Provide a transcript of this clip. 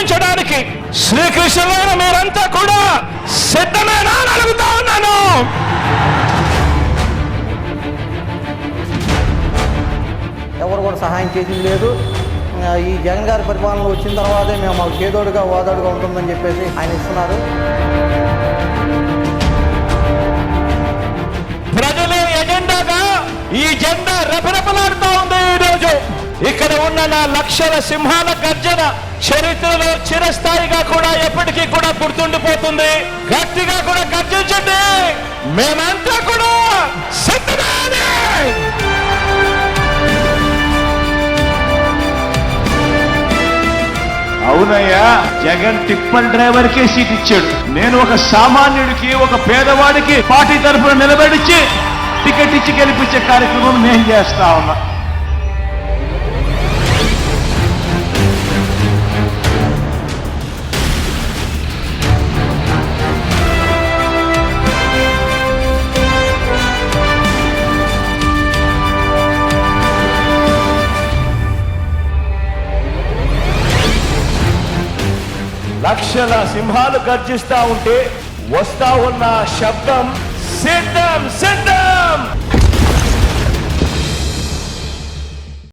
అందించడానికి శ్రీకృష్ణులైన మీరంతా కూడా సిద్ధమేనా అని అడుగుతా ఉన్నాను. ఎవరు కూడా సహాయం చేసింది లేదు. ఈ జగన్ గారి పరిపాలన వచ్చిన తర్వాతే మేము మాకు చేదోడుగా ఓదాడుగా ఉంటుందని చెప్పేసి ఆయన ఇస్తున్నారు. ప్రజల ఎజెండాగా ఈ జెండా రెపరెపలాడుతూ ఉంది. ఈరోజు ఇక్కడ ఉన్న నా లక్షల సింహాల గర్జన చరిత్రలో చిరస్థాయిగా కూడా ఎప్పటికీ కూడా గుర్తుండిపోతుంది. గట్టిగా కూడా గర్జించండి, మేమంతా కూడా సిద్ధమే. అవునయ్యా, జగన్ టిప్పర్ డ్రైవర్ కే సీట్ ఇచ్చాడు. నేను ఒక సామాన్యుడికి, ఒక పేదవాడికి పార్టీ తరఫున నిలబెడిచి టికెట్ ఇచ్చి గెలిపించే కార్యక్రమం నేను చేస్తా ఉన్నా. లక్షల సింహాలు గర్జిస్తా ఉంటే వస్తా ఉన్న శబ్దం సిద్ధం సిద్ధం.